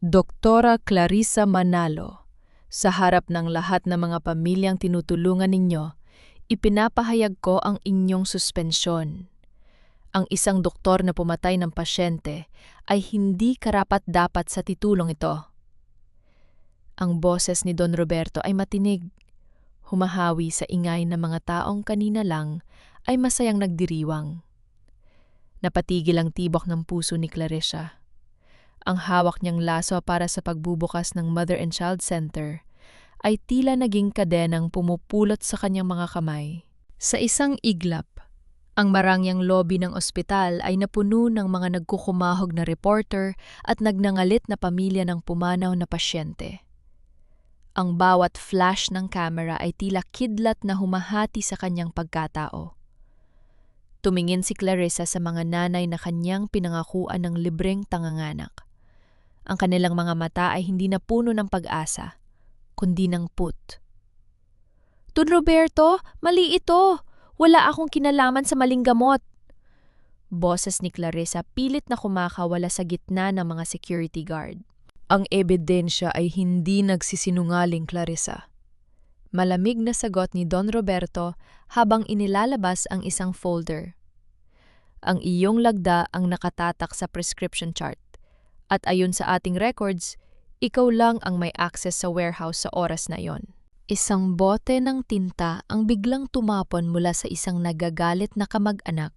Doktora Clarissa Manalo, sa harap ng lahat ng mga pamilyang tinutulungan ninyo, ipinapahayag ko ang inyong suspensyon. Ang isang doktor na pumatay ng pasyente ay hindi karapat-dapat sa titulong ito. Ang boses ni Don Roberto ay matinig, humahawi sa ingay ng mga taong kanina lang ay masayang nagdiriwang. Napatigil ang tibok ng puso ni Clarissa. Ang hawak niyang laso para sa pagbubukas ng Mother and Child Center ay tila naging kadenang pumupulot sa kanyang mga kamay. Sa isang iglap, ang marangyang lobby ng ospital ay napuno ng mga nagkukumahog na reporter at nagnangalit na pamilya ng pumanaw na pasyente. Ang bawat flash ng camera ay tila kidlat na humahati sa kanyang pagkatao. Tumingin si Clarissa sa mga nanay na kanyang pinangakuan ng libreng tanganganak. Ang kanilang mga mata ay hindi na puno ng pag-asa, kundi ng put. "Don Roberto, mali ito! Wala akong kinalaman sa maling gamot!" Boses ni Clarissa pilit na kumakawala sa gitna ng mga security guard. "Ang ebidensya ay hindi nagsisinungaling, Clarissa." Malamig na sagot ni Don Roberto habang inilalabas ang isang folder. "Ang iyong lagda ang nakatatak sa prescription chart. At ayon sa ating records, ikaw lang ang may access sa warehouse sa oras na iyon." Isang bote ng tinta ang biglang tumapon mula sa isang nagagalit na kamag-anak.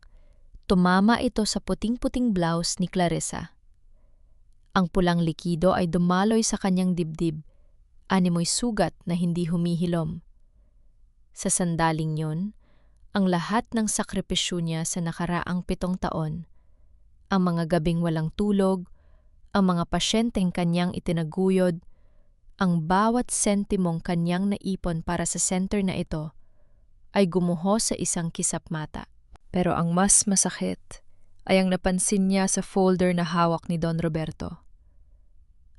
Tumama ito sa puting-puting blouse ni Clarissa. Ang pulang likido ay dumaloy sa kanyang dibdib, animoy sugat na hindi humihilom. Sa sandaling yun, ang lahat ng sakripisyo niya sa nakaraang 7 taon, ang mga gabing walang tulog, ang mga pasyenteng kanyang itinaguyod, ang bawat sentimong kanyang naipon para sa center na ito, ay gumuho sa isang kisap mata. Pero ang mas masakit ay ang napansin niya sa folder na hawak ni Don Roberto.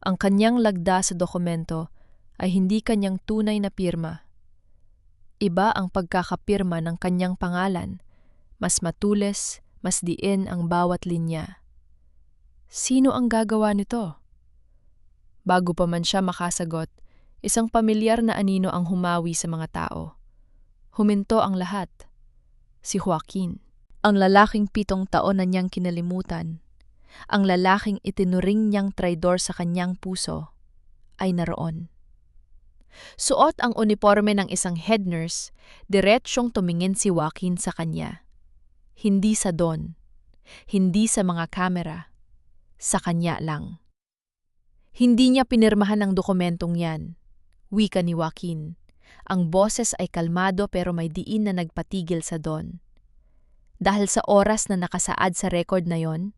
Ang kanyang lagda sa dokumento ay hindi kanyang tunay na pirma. Iba ang pagkakapirma ng kanyang pangalan, mas matulis, mas diin ang bawat linya. Sino ang gagawa nito? Bago pa man siya makasagot, isang pamilyar na anino ang humawi sa mga tao. Huminto ang lahat. Si Joaquin. Ang lalaking 7 taon na niyang kinalimutan, ang lalaking itinuring niyang traidor sa kanyang puso, ay naroon. Suot ang uniforme ng isang head nurse, diretsyong tumingin si Joaquin sa kanya. Hindi sa Don, hindi sa mga kamera, sa kanya lang. Hindi niya pinirmahan ang dokumentong yan, wika ni Joaquin. Ang boses ay kalmado pero may diin na nagpatigil sa Don. Dahil sa oras na nakasaad sa record na yon,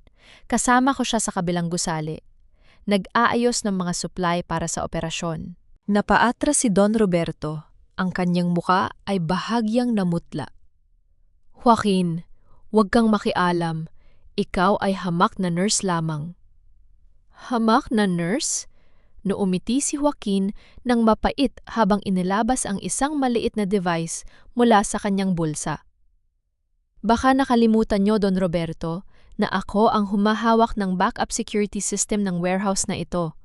kasama ko siya sa kabilang gusali. Nag-aayos ng mga supply para sa operasyon. Napaatras si Don Roberto. Ang kanyang muka ay bahagyang namutla. "Joaquin, huwag kang makialam. Ikaw ay hamak na nurse lamang." "Hamak na nurse?" Noumiti si Joaquin nang mapait habang inilabas ang isang maliit na device mula sa kanyang bulsa. "Baka nakalimutan niyo, Don Roberto, na ako ang humahawak ng backup security system ng warehouse na ito.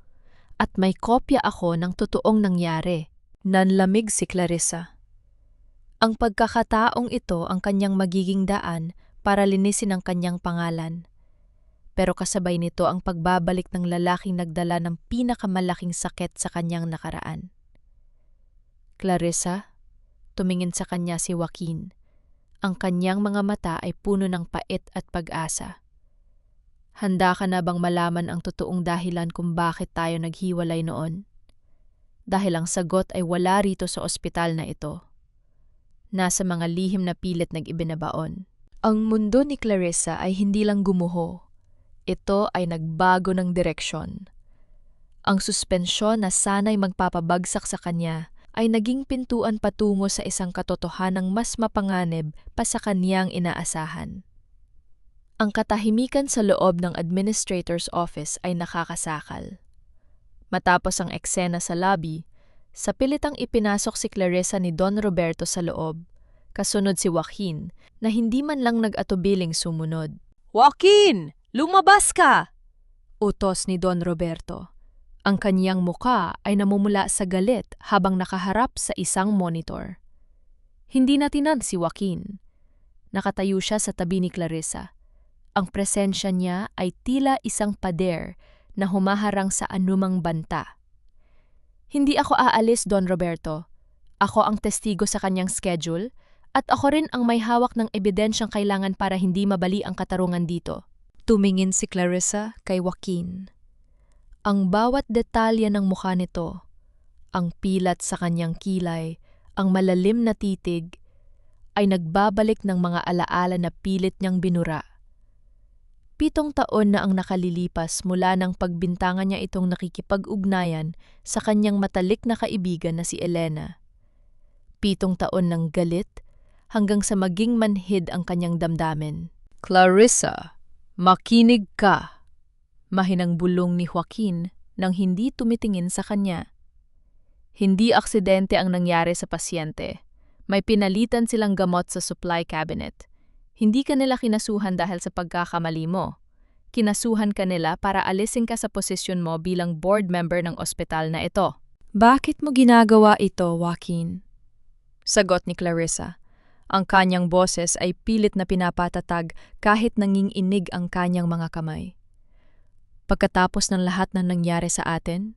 At may kopya ako ng totoong nangyari." Nanlamig si Clarissa. Ang pagkakataong ito ang kanyang magiging daan para linisin ang kanyang pangalan. Pero kasabay nito ang pagbabalik ng lalaking nagdala ng pinakamalaking sakit sa kanyang nakaraan. "Clarissa," tumingin sa kanya si Joaquin. Ang kanyang mga mata ay puno ng pait at pag-asa. "Handa ka na bang malaman ang totoong dahilan kung bakit tayo naghiwalay noon? Dahil ang sagot ay wala rito sa ospital na ito. Nasa mga lihim na pilit nag-ibinabaon." Ang mundo ni Clarissa ay hindi lang gumuho. Ito ay nagbago ng direksyon. Ang suspensyon na sana'y magpapabagsak sa kanya ay naging pintuan patungo sa isang katotohanang mas mapanganib pa sa kaniyang inaasahan. Ang katahimikan sa loob ng administrator's office ay nakakasakal. Matapos ang eksena sa lobby, sa pilitang ipinasok si Clarissa ni Don Roberto sa loob, kasunod si Joaquin na hindi man lang nag-atubiling sumunod. "Joaquin! Lumabas ka!" utos ni Don Roberto. Ang kanyang muka ay namumula sa galit habang nakaharap sa isang monitor. Hindi natinan si Joaquin. Nakatayo siya sa tabi ni Clarissa. Ang presensya niya ay tila isang pader na humaharang sa anumang banta. Hindi ako aalis, Don Roberto. Ako ang testigo sa kanyang schedule at ako rin ang may hawak ng ebidensyang kailangan para hindi mabali ang katarungan dito. Tumingin si Clarissa kay Joaquin. Ang bawat detalye ng mukha nito, ang pilat sa kanyang kilay, ang malalim na titig, ay nagbabalik ng mga alaala na pilit niyang binura. 7 taon na ang nakalilipas mula nang pagbintangan niya itong nakikipag-ugnayan sa kanyang matalik na kaibigan na si Elena. 7 taon ng galit hanggang sa maging manhid ang kanyang damdamin. Clarissa, makinig ka! Mahinang bulong ni Joaquin nang hindi tumitingin sa kanya. Hindi aksidente ang nangyari sa pasyente. May pinalitan silang gamot sa supply cabinet. Hindi ka nila kinasuhan dahil sa pagkakamali mo. Kinasuhan ka nila para alisin ka sa posisyon mo bilang board member ng ospital na ito. Bakit mo ginagawa ito, Joaquin? Sagot ni Clarissa. Ang kanyang boses ay pilit na pinapatatag kahit nanginginig ang kanyang mga kamay. Pagkatapos ng lahat ng nangyari sa atin?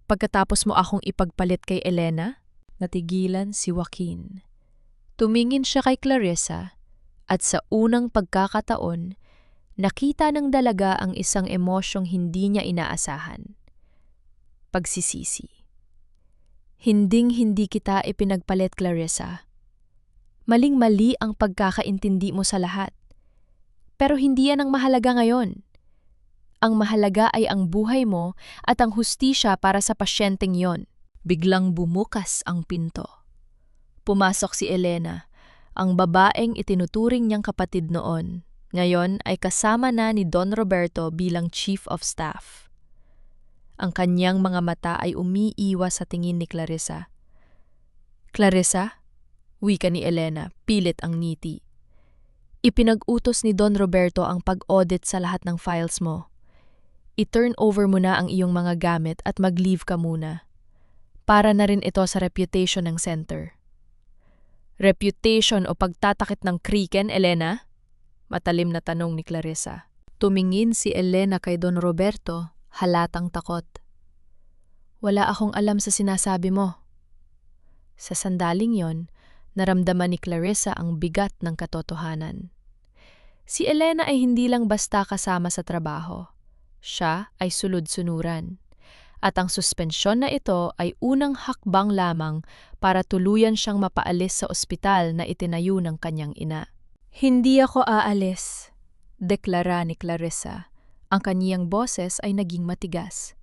Pagkatapos mo akong ipagpalit kay Elena? Natigilan si Joaquin. Tumingin siya kay Clarissa at sa unang pagkakataon, nakita ng dalaga ang isang emosyong hindi niya inaasahan. Pagsisisi. Hinding-hindi kita ipinagpalit, Clarissa. Maling-mali ang pagkakaintindi mo sa lahat. Pero hindi yan ang mahalaga ngayon. Ang mahalaga ay ang buhay mo at ang hustisya para sa pasyenteng yon. Biglang bumukas ang pinto. Pumasok si Elena, ang babaeng itinuturing niyang kapatid noon. Ngayon ay kasama na ni Don Roberto bilang Chief of Staff. Ang kanyang mga mata ay umiiwas sa tingin ni Clarissa. Clarissa? Wika ni Elena, pilit ang ngiti. Ipinag-utos ni Don Roberto ang pag-audit sa lahat ng files mo. I-turn over mo na ang iyong mga gamit at mag-leave ka muna. Para na rin ito sa reputation ng center. Reputation o pagtatakit ng kriken, Elena? Matalim na tanong ni Clarissa. Tumingin si Elena kay Don Roberto, halatang takot. Wala akong alam sa sinasabi mo. Sa sandaling yon, naramdaman ni Clarissa ang bigat ng katotohanan. Si Elena ay hindi lang basta kasama sa trabaho. Siya ay sulod-sunuran. At ang suspensyon na ito ay unang hakbang lamang para tuluyan siyang mapaalis sa ospital na itinayo ng kanyang ina. Hindi ako aalis, deklara ni Clarissa. Ang kaniyang boses ay naging matigas.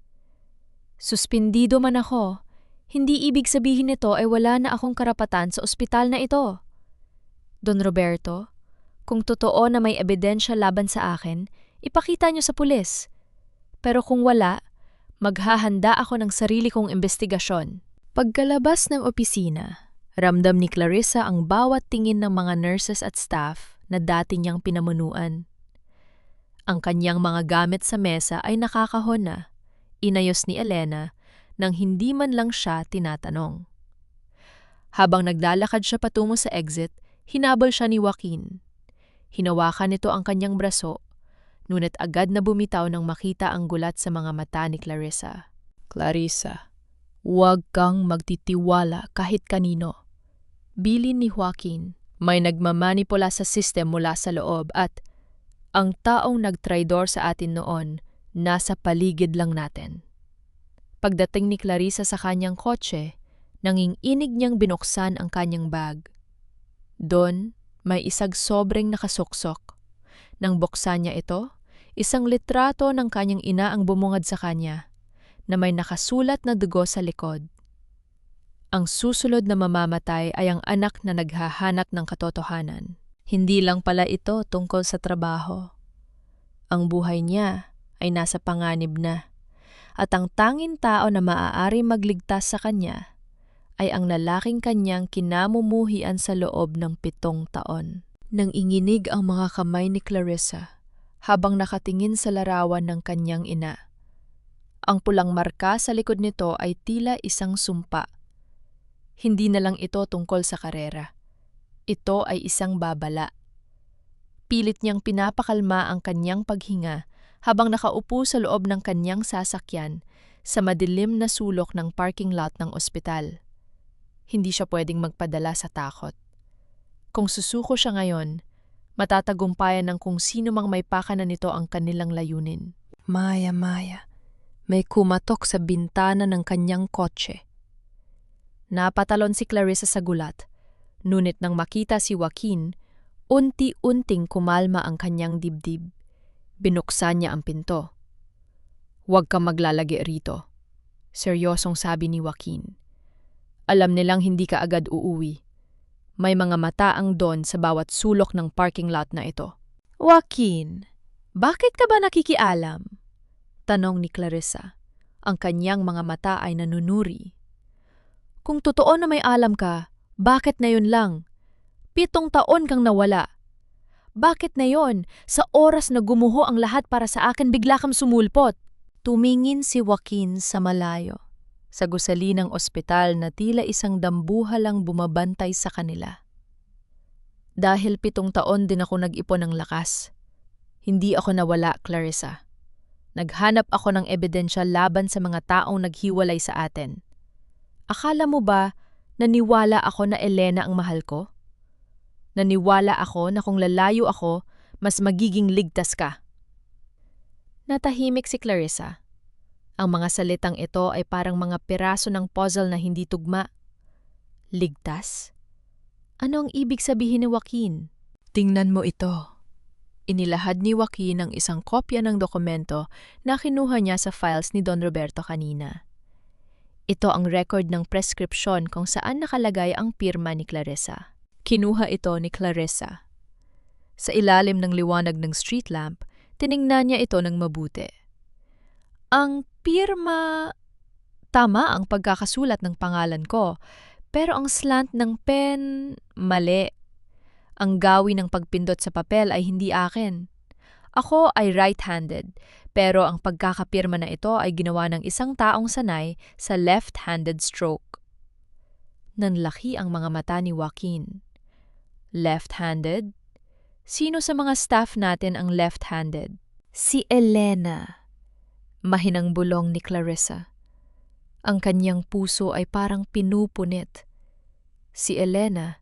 Suspindido man ako, hindi ibig sabihin nito ay wala na akong karapatan sa ospital na ito. Don Roberto, kung totoo na may ebidensya laban sa akin, ipakita niyo sa pulis. Pero kung wala, maghahanda ako ng sarili kong investigasyon. Pagkalabas ng opisina, ramdam ni Clarissa ang bawat tingin ng mga nurses at staff na dati niyang pinamunuan. Ang kanyang mga gamit sa mesa ay nakakahon na, inayos ni Elena nang hindi man lang siya tinatanong. Habang naglalakad siya patungo sa exit, hinabol siya ni Joaquin. Hinawakan nito ang kanyang braso, ngunit agad na bumitaw nang makita ang gulat sa mga mata ni Clarissa. Clarissa, huwag kang magtitiwala kahit kanino. Bilin ni Joaquin, may nagmamanipula sa system mula sa loob at ang taong nagtraidor sa atin noon, nasa paligid lang natin. Pagdating ni Clarissa sa kanyang kotse, nanginginig niyang binuksan ang kanyang bag. Doon, may isang sobreng nakasuksok. Nang buksan niya ito, isang litrato ng kanyang ina ang bumungad sa kanya, na may nakasulat na dugo sa likod. Ang susunod na mamamatay ay ang anak na naghahanap ng katotohanan. Hindi lang pala ito tungkol sa trabaho. Ang buhay niya ay nasa panganib na, at ang tanging tao na maaari magligtas sa kanya ay ang lalaking kanyang kinamumuhian sa loob ng 7 taon. Nang inginig ang mga kamay ni Clarissa habang nakatingin sa larawan ng kanyang ina. Ang pulang marka sa likod nito ay tila isang sumpa. Hindi na lang ito tungkol sa karera. Ito ay isang babala. Pilit niyang pinapakalma ang kanyang paghinga habang nakaupo sa loob ng kanyang sasakyan sa madilim na sulok ng parking lot ng ospital. Hindi siya pwedeng magpadala sa takot. Kung susuko siya ngayon, matatagumpayan ng kung sino mang may pakana nito ang kanilang layunin. Maya-maya, may kumatok sa bintana ng kanyang kotse. Napatalon si Clarissa sa gulat, ngunit nang makita si Joaquin, unti-unting kumalma ang kanyang dibdib. Binuksan niya ang pinto. "Huwag kang maglalagi rito," seryosong sabi ni Joaquin. "Alam nilang hindi ka agad uuwi. May mga mata ang Don sa bawat sulok ng parking lot na ito." "Joaquin, bakit ka ba nakikialam?" tanong ni Clarissa. Ang kanyang mga mata ay nanunuri. "Kung totoo na may alam ka, bakit na yun lang? 7 taon kang nawala. Bakit na yon, sa oras na gumuho ang lahat para sa akin, bigla kang sumulpot?" Tumingin si Joaquin sa malayo, sa gusali ng ospital na tila isang dambuhalang bumabantay sa kanila. "Dahil 7 taon din ako nag-ipon ng lakas. Hindi ako nawala, Clarissa. Naghanap ako ng ebidensya laban sa mga taong naghiwalay sa atin. Akala mo ba naniwala ako na Elena ang mahal ko? Naniwala ako na kung lalayo ako, mas magiging ligtas ka." Natahimik si Clarissa. Ang mga salitang ito ay parang mga piraso ng puzzle na hindi tugma. Ligtas? Ano ang ibig sabihin ni Joaquin? "Tingnan mo ito." Inilahad ni Joaquin ang isang kopya ng dokumento na kinuha niya sa files ni Don Roberto kanina. Ito ang record ng prescription kung saan nakalagay ang pirma ni Clarissa. Kinuha ito ni Clarissa. Sa ilalim ng liwanag ng street lamp, tiningnan niya ito ng mabuti. Ang pirma, tama ang pagkakasulat ng pangalan ko, pero ang slant ng pen, mali. Ang gawi ng pagpindot sa papel ay hindi akin. Ako ay right-handed, pero ang pagkakapirma na ito ay ginawa ng isang taong sanay sa left-handed stroke. Nanlaki ang mga mata ni Joaquin. Left-handed? Sino sa mga staff natin ang left-handed? "Si Elena," mahinang bulong ni Clarissa. Ang kanyang puso ay parang pinupunit. Si Elena,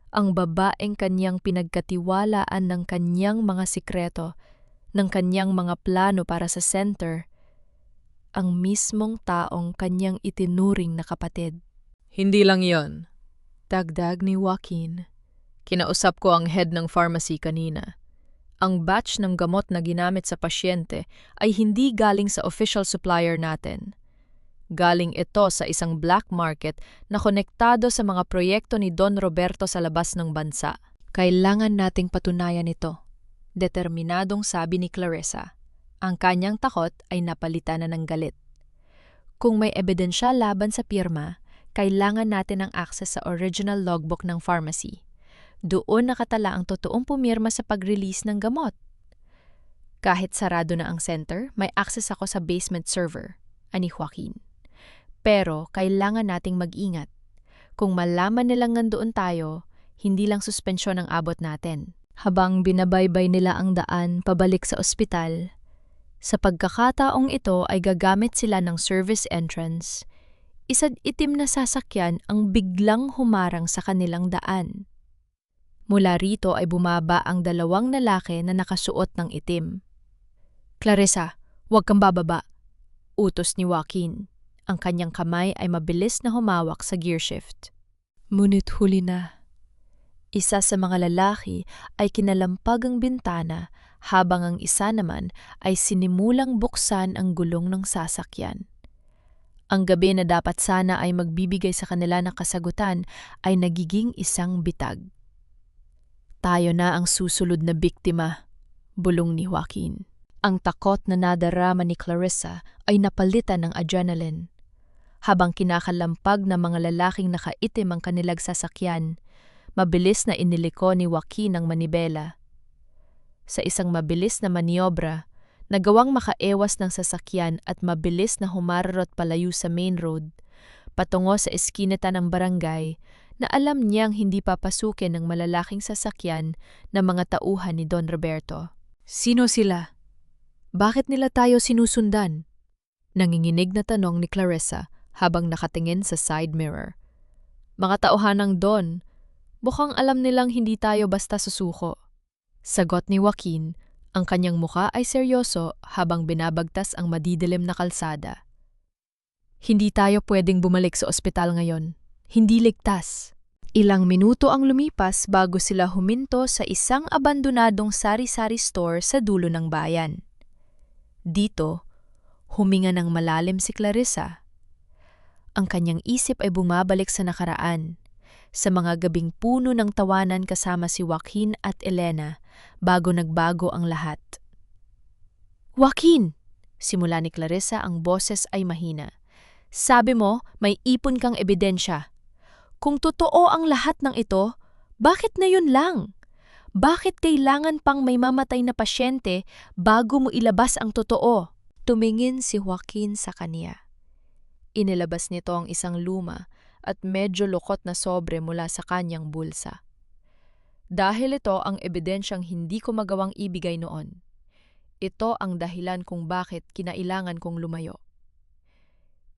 ang babaeng kanyang pinagkatiwalaan ng kanyang mga sikreto, ng kanyang mga plano para sa center, ang mismong taong kanyang itinuring na kapatid. "Hindi lang yon," dagdag ni Joaquin. "Kinausap ko ang head ng pharmacy kanina. Ang batch ng gamot na ginamit sa pasyente ay hindi galing sa official supplier natin. Galing ito sa isang black market na konektado sa mga proyekto ni Don Roberto sa labas ng bansa. Kailangan nating patunayan ito," determinadong sabi ni Clarissa. Ang kanyang takot ay napalitan na ng galit. "Kung may ebidensya laban sa pirma, kailangan natin ang access sa original logbook ng pharmacy. Doon nakatala ang totoong pumirma sa pag-release ng gamot. Kahit sarado na ang center, may access ako sa basement server," ani Joaquin. "Pero kailangan nating mag-ingat. Kung malaman nilang nandoon tayo, hindi lang suspensyon ang abot natin." Habang binabaybay nila ang daan pabalik sa ospital, sa pagkakataong ito ay gagamit sila ng service entrance, isa't itim na sasakyan ang biglang humarang sa kanilang daan. Mula rito ay bumaba ang 2 lalaki na nakasuot ng itim. "Clarissa, huwag kang bababa," utos ni Joaquin. Ang kanyang kamay ay mabilis na humawak sa gear shift. Ngunit huli na. Isa sa mga lalaki ay kinalampag ang bintana habang ang isa naman ay sinimulang buksan ang gulong ng sasakyan. Ang gabi na dapat sana ay magbibigay sa kanila ng kasagutan ay nagiging isang bitag. "Tayo na ang susunod na biktima," bulong ni Joaquin. Ang takot na nadarama ni Clarissa ay napalitan ng adrenaline. Habang kinakalampag ng mga lalaking nakaitim ang kanilang sasakyan, mabilis na iniliko ni Joaquin ang manibela. Sa isang mabilis na maniobra, Nagawang makaewas ng sasakyan at mabilis na humararot palayo sa main road, patungo sa eskinita ng barangay na alam niyang hindi papasukin ng malalaking sasakyan na mga tauhan ni Don Roberto. Sino sila? Bakit nila tayo sinusundan? Nanginginig na tanong ni Clarissa habang nakatingin sa side mirror. Mga tauhan ng Don, mukhang alam nilang hindi tayo basta susuko. Sagot ni Joaquin, ang kanyang muka ay seryoso habang binabagtas ang madidilim na kalsada. Hindi tayo pwedeng bumalik sa ospital ngayon. Hindi ligtas. Ilang minuto ang lumipas bago sila huminto sa isang abandonadong sari-sari store sa dulo ng bayan. Dito, huminga ng malalim si Clarissa. Ang kanyang isip ay bumabalik sa nakaraan, sa mga gabing puno ng tawanan kasama si Joaquin at Elena bago nagbago ang lahat. Joaquin! Simula ni Clarissa, ang boses ay mahina. Sabi mo, may ipon kang ebidensya. Kung totoo ang lahat ng ito, bakit ngayon lang? Bakit kailangan pang may mamatay na pasyente bago mo ilabas ang totoo? Tumingin si Joaquin sa kanya. Inilabas nito ang isang luma at medyo lukot na sobre mula sa kanyang bulsa. Dahil ito ang ebidensyang hindi ko magawang ibigay noon. Ito ang dahilan kung bakit kinailangan kong lumayo.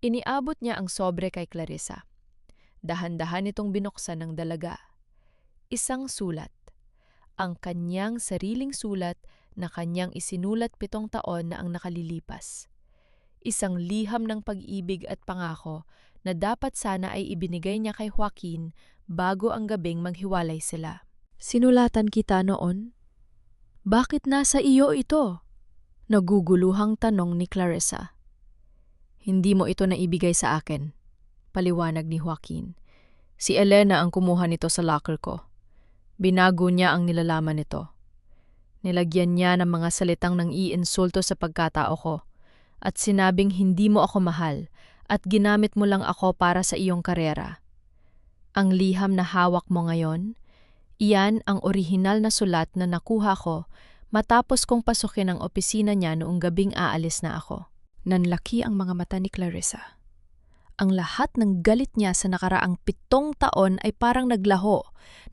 Iniabot niya ang sobre kay Clarissa. Dahan-dahan itong binuksan ng dalaga. Isang sulat. Ang kanyang sariling sulat na kanyang isinulat 7 taon na ang nakalilipas. Isang liham ng pag-ibig at pangako na dapat sana ay ibinigay niya kay Joaquin bago ang gabing maghiwalay sila. Sinulatan kita noon? Bakit nasa iyo ito? Naguguluhang tanong ni Clarissa. Hindi mo ito naibigay sa akin, paliwanag ni Joaquin. Si Elena ang kumuha nito sa locker ko. Binago niya ang nilalaman nito. Nilagyan niya ng mga salitang nang iinsulto sa pagkatao ko at sinabing hindi mo ako mahal at ginamit mo lang ako para sa iyong karera. Ang liham na hawak mo ngayon, iyan ang orihinal na sulat na nakuha ko matapos kong pasukin ang opisina niya noong gabing aalis na ako. Nanlaki ang mga mata ni Clarissa. Ang lahat ng galit niya sa nakaraang 7 taon ay parang naglaho,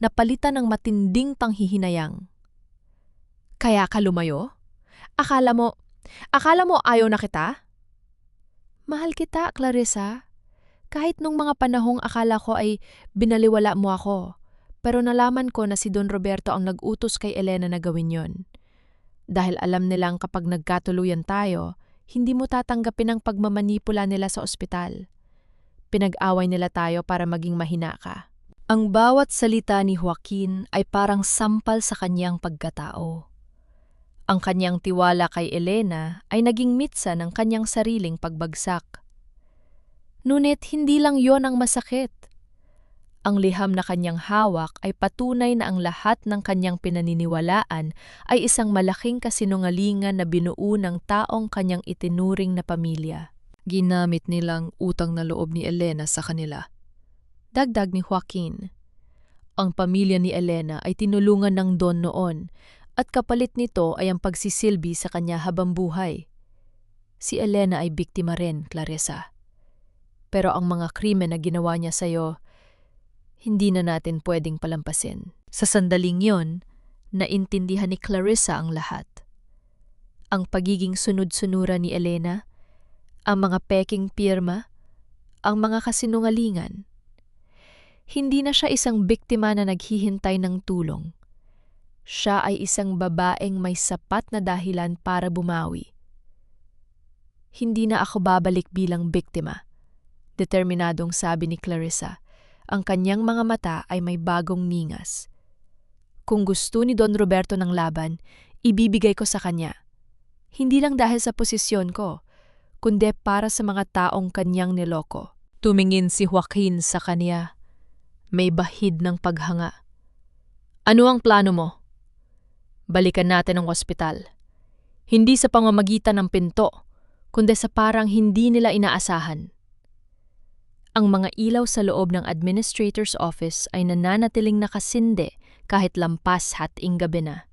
napalitan ng matinding panghihinayang. Kaya ka lumayo? Akala mo ayaw na kita? Mahal kita, Clarissa. Kahit nung mga panahong akala ko ay binaliwala mo ako, pero nalaman ko na si Don Roberto ang nag-utos kay Elena na gawin yon. Dahil alam nilang kapag nagkatuluyan tayo, hindi mo tatanggapin ang pagmamanipula nila sa ospital. Pinag-away nila tayo para maging mahina ka. Ang bawat salita ni Joaquin ay parang sampal sa kanyang pagkatao. Ang kanyang tiwala kay Elena ay naging mitsa ng kanyang sariling pagbagsak. Ngunit hindi lang yon ang masakit. Ang liham na kanyang hawak ay patunay na ang lahat ng kanyang pinaniniwalaan ay isang malaking kasinungalingan na binuo ng taong kanyang itinuring na pamilya. Ginamit nilang utang na loob ni Elena sa kanila. Dagdag ni Joaquin, ang pamilya ni Elena ay tinulungan ng Don noon at kapalit nito ay ang pagsisilbi sa kanya habang buhay. Si Elena ay biktima rin, Clarissa. Pero ang mga krimen na ginawa niya sa'yo, hindi na natin pwedeng palampasin. Sa sandaling yon, naintindihan ni Clarissa ang lahat. Ang pagiging sunod-sunura ni Elena, ang mga peking pirma, ang mga kasinungalingan. Hindi na siya isang biktima na naghihintay ng tulong. Siya ay isang babaeng may sapat na dahilan para bumawi. Hindi na ako babalik bilang biktima, determinadong sabi ni Clarissa. Ang kanyang mga mata ay may bagong ningas. Kung gusto ni Don Roberto ng laban, ibibigay ko sa kanya. Hindi lang dahil sa posisyon ko, kundi para sa mga taong kanyang niloko. Tumingin si Joaquin sa kanya. May bahid ng paghanga. Ano ang plano mo? Balikan natin ang ospital. Hindi sa pamamagitan ng pinto, kundi sa parang hindi nila inaasahan. Ang mga ilaw sa loob ng administrator's office ay nananatiling nakasinde kahit lampas hating gabi na.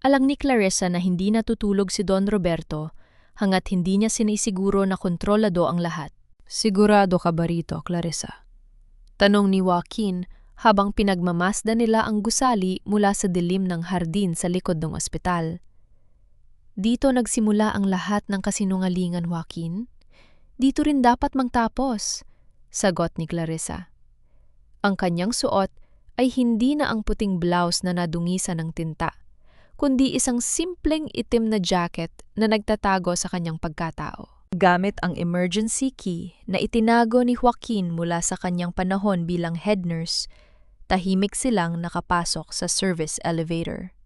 Alam ni Clarissa na hindi natutulog si Don Roberto hanggat hindi niya sinisiguro na kontrolado ang lahat. Sigurado ka ba rito, Clarissa? Tanong ni Joaquin habang pinagmamasdan nila ang gusali mula sa dilim ng hardin sa likod ng ospital. Dito nagsimula ang lahat ng kasinungalingan, Joaquin. Dito rin dapat magtapos, sagot ni Clarissa. Ang kanyang suot ay hindi na ang puting blouse na nadungisan ng tinta, kundi isang simpleng itim na jacket na nagtatago sa kanyang pagkatao. Gamit ang emergency key na itinago ni Joaquin mula sa kanyang panahon bilang head nurse, tahimik silang nakapasok sa service elevator.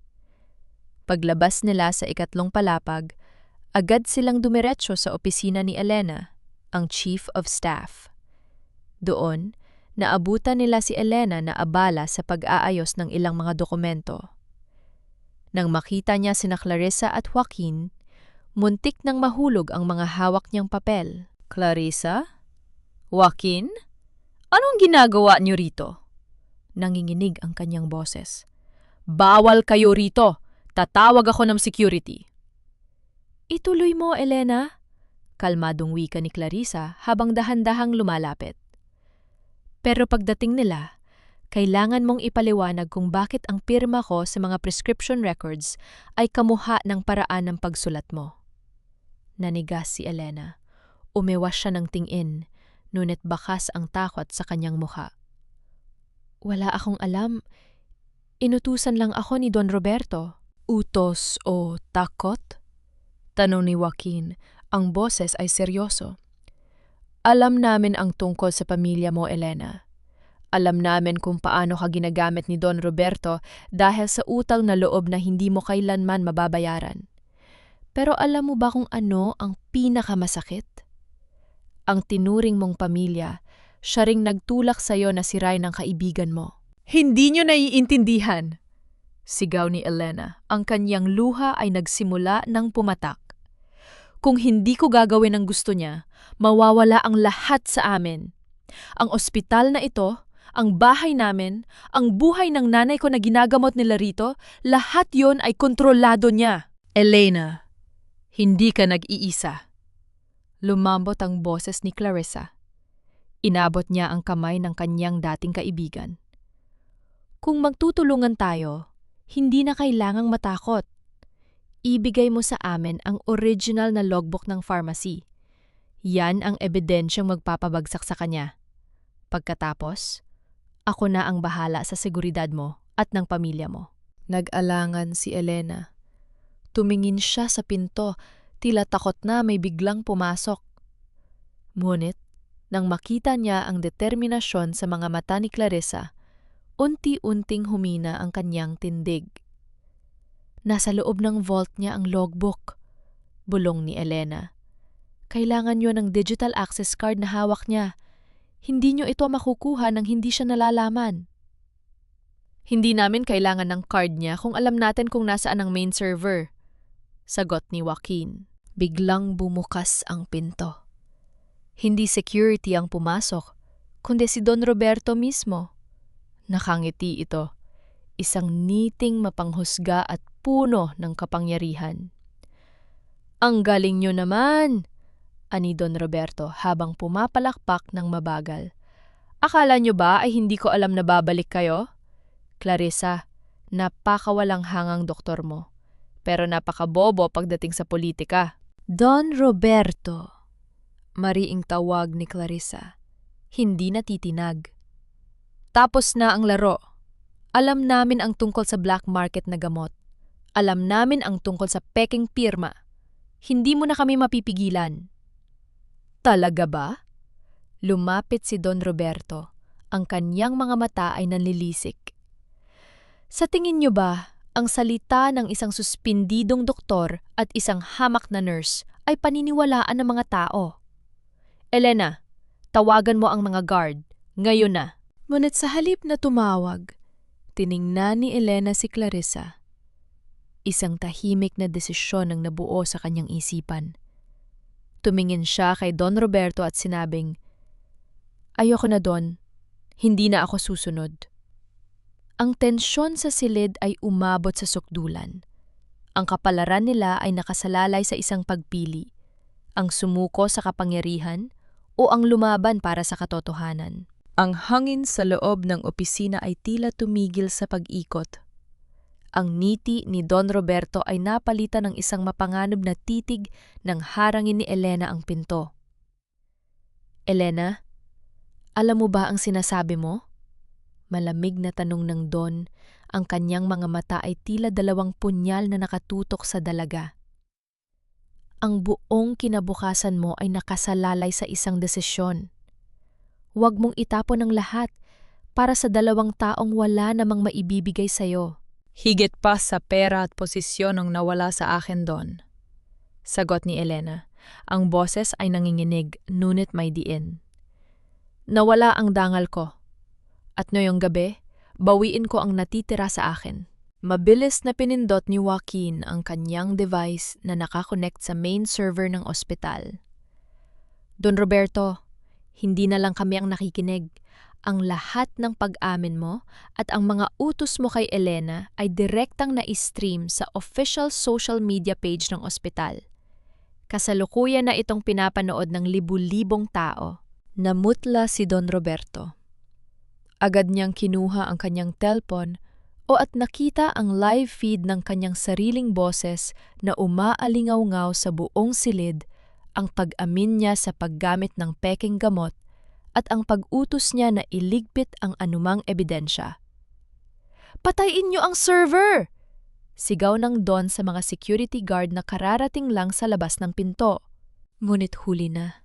Paglabas nila sa ikatlong palapag, agad silang dumiretso sa opisina ni Elena, ang Chief of Staff. Doon, naabutan nila si Elena na abala sa pag-aayos ng ilang mga dokumento. Nang makita niya sina Clarissa at Joaquin, muntik nang mahulog ang mga hawak niyang papel. Clarissa? Joaquin? Anong ginagawa niyo rito? Nanginginig ang kanyang boses. Bawal kayo rito! Tatawag ako ng security. Ituloy mo, Elena. Kalmadong wika ni Clarissa habang dahan-dahang lumalapit. Pero pagdating nila, kailangan mong ipaliwanag kung bakit ang pirma ko sa mga prescription records ay kamuha ng paraan ng pagsulat mo. Nanigas si Elena. Umiwas siya ng tingin, ngunit bakas ang takot sa kanyang mukha. Wala akong alam. Inutusan lang ako ni Don Roberto. Utos o takot? Tanong ni Joaquin. Ang boses ay seryoso. Alam namin ang tungkol sa pamilya mo, Elena. Alam namin kung paano ka ginagamit ni Don Roberto dahil sa utang na loob na hindi mo kailanman mababayaran. Pero alam mo ba kung ano ang pinakamasakit? Ang tinuring mong pamilya, siya ring nagtulak sa'yo na sirain ng kaibigan mo. Hindi niyo naiintindihan! Sigaw ni Elena. Ang kanyang luha ay nagsimula ng pumatak. Kung hindi ko gagawin ang gusto niya, mawawala ang lahat sa amin. Ang ospital na ito, ang bahay namin, ang buhay ng nanay ko na ginagamot nila rito, lahat yon ay kontrolado niya. Elena, hindi ka nag-iisa. Lumambot ang boses ni Clarissa. Inabot niya ang kamay ng kanyang dating kaibigan. Kung magtutulungan tayo, hindi na kailangang matakot. Ibigay mo sa amin ang original na logbook ng pharmacy. Yan ang ebidensyang magpapabagsak sa kanya. Pagkatapos, ako na ang bahala sa seguridad mo at ng pamilya mo. Nag-alangan si Elena. Tumingin siya sa pinto, tila takot na may biglang pumasok. Ngunit, nang makita niya ang determinasyon sa mga mata ni Clarissa, unti-unting humina ang kanyang tindig. Nasa loob ng vault niya ang logbook, bulong ni Elena. Kailangan niyo ng digital access card na hawak niya. Hindi niyo ito makukuha nang hindi siya nalalaman. Hindi namin kailangan ng card niya kung alam natin kung nasaan ang main server, sagot ni Joaquin. Biglang bumukas ang pinto. Hindi security ang pumasok, kundi si Don Roberto mismo. Nakangiti ito, isang niting mapanghusga at puno ng kapangyarihan. Ang galing niyo naman, ani Don Roberto habang pumapalakpak ng mabagal. Akala niyo ba ay hindi ko alam na babalik kayo? Clarissa, napakawalang hangang doktor mo, pero napakabobo pagdating sa politika. Don Roberto, mariing tawag ni Clarissa, hindi natitinag. Tapos na ang laro. Alam namin ang tungkol sa black market na gamot. Alam namin ang tungkol sa peking pirma. Hindi mo na kami mapipigilan. Talaga ba? Lumapit si Don Roberto. Ang kanyang mga mata ay nanlilisik. Sa tingin niyo ba, ang salita ng isang suspindidong doktor at isang hamak na nurse ay paniniwalaan ng mga tao? Elena, tawagan mo ang mga guard. Ngayon na. Ngunit sa halip na tumawag, tiningnan ni Elena si Clarissa. Isang tahimik na desisyon ang nabuo sa kanyang isipan. Tumingin siya kay Don Roberto at sinabing, "Ayoko na, Don. Hindi na ako susunod." Ang tensyon sa silid ay umabot sa sukdulan. Ang kapalaran nila ay nakasalalay sa isang pagpili, ang sumuko sa kapangyarihan o ang lumaban para sa katotohanan. Ang hangin sa loob ng opisina ay tila tumigil sa pag-ikot. Ang ngiti ni Don Roberto ay napalitan ng isang mapanganib na titig nang harangin ni Elena ang pinto. "Elena, alam mo ba ang sinasabi mo?" Malamig na tanong ng Don. Ang kanyang mga mata ay tila 2 punyal na nakatutok sa dalaga. "Ang buong kinabukasan mo ay nakasalalay sa isang desisyon. Huwag mong itapon ang lahat para sa 2 taong wala namang maibibigay sa'yo." "Higit pa sa pera at posisyon ang nawala sa akin, Don," sagot ni Elena. Ang boses ay nanginginig, ngunit may diin. "Nawala ang dangal ko. At ngayong gabi, bawiin ko ang natitira sa akin." Mabilis na pinindot ni Joaquin ang kanyang device na nakakonect sa main server ng ospital. "Don Roberto, hindi na lang kami ang nakikinig. Ang lahat ng pag-amin mo at ang mga utos mo kay Elena ay direktang na-stream sa official social media page ng ospital. Kasalukuyan na itong pinapanood ng libu-libong tao." Namutla si Don Roberto. Agad niyang kinuha ang kanyang telpon at nakita ang live feed ng kanyang sariling boses na umaalingaw-ngaw sa buong silid, ang pag-amin niya sa paggamit ng pekeng gamot at ang pag-utos niya na iligpit ang anumang ebidensya. "Patayin niyo ang server!" sigaw ng Don sa mga security guard na kararating lang sa labas ng pinto. Ngunit huli na.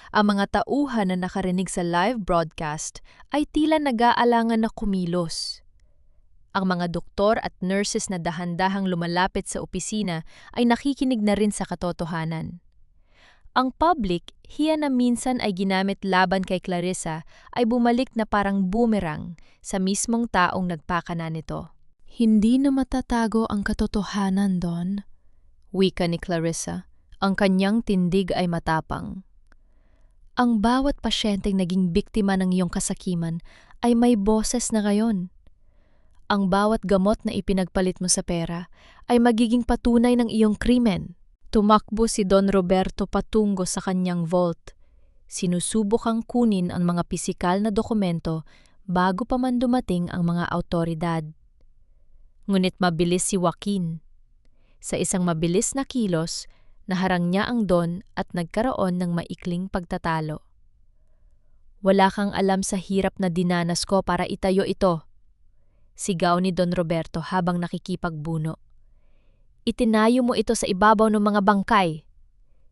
Ang mga tauhan na nakarinig sa live broadcast ay tila nag-aalangan na kumilos. Ang mga doktor at nurses na dahan-dahang lumalapit sa opisina ay nakikinig na rin sa katotohanan. Ang public, hiya na minsan ay ginamit laban kay Clarissa, ay bumalik na parang boomerang sa mismong taong nagpakana nito. "Hindi na matatago ang katotohanan, Don," wika ni Clarissa. Ang kanyang tindig ay matapang. "Ang bawat pasyenteng naging biktima ng iyong kasakiman ay may boses na ngayon. Ang bawat gamot na ipinagpalit mo sa pera ay magiging patunay ng iyong krimen." Tumakbo si Don Roberto patungo sa kanyang vault. Sinusubukang kunin ang mga pisikal na dokumento bago pa man dumating ang mga awtoridad. Ngunit mabilis si Joaquin. Sa isang mabilis na kilos, naharang niya ang Don at nagkaroon ng maikling pagtatalo. "Wala kang alam sa hirap na dinanas ko para itayo ito," sigaw ni Don Roberto habang nakikipagbuno. "Itinayo mo ito sa ibabaw ng mga bangkay,"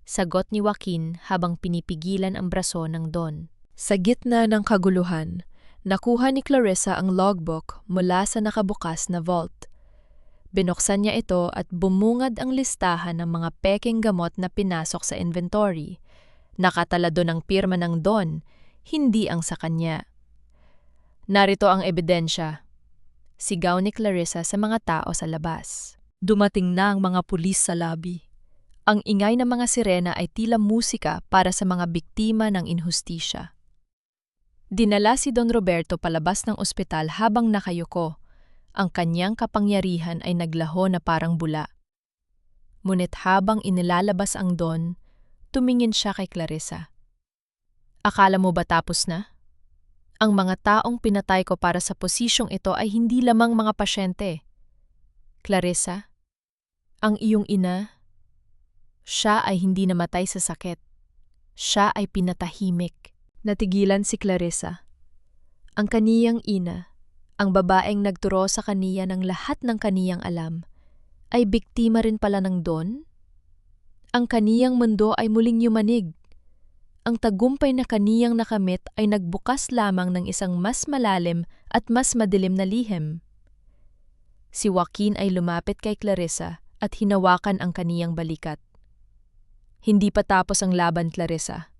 sagot ni Joaquin habang pinipigilan ang braso ng Don. Sa gitna ng kaguluhan, nakuha ni Clarissa ang logbook mula sa nakabukas na vault. Binuksan niya ito at bumungad ang listahan ng mga pekeng gamot na pinasok sa inventory. Nakatala doon ang pirma ng Don, hindi ang sa kanya. "Narito ang ebidensya," sigaw ni Clarissa sa mga tao sa labas. Dumating na ang mga pulis sa lobby. Ang ingay ng mga sirena ay tila musika para sa mga biktima ng inhustisya. Dinala si Don Roberto palabas ng ospital habang nakayuko. Ang kanyang kapangyarihan ay naglaho na parang bula. Ngunit habang inilalabas ang Don, tumingin siya kay Clarissa. "Akala mo ba tapos na? Ang mga taong pinatay ko para sa posisyong ito ay hindi lamang mga pasyente. Clarissa, ang iyong ina, siya ay hindi namatay sa sakit. Siya ay pinatahimik." Natigilan si Clarissa. Ang kaniyang ina, ang babaeng nagturo sa kaniya ng lahat ng kaniyang alam, ay biktima rin pala ng Don? Ang kaniyang mundo ay muling yumanig. Ang tagumpay na kaniyang nakamit ay nagbukas lamang ng isang mas malalim at mas madilim na lihim. Si Joaquin ay lumapit kay Clarissa at hinawakan ang kaniyang balikat. "Hindi pa tapos ang laban, Clarissa.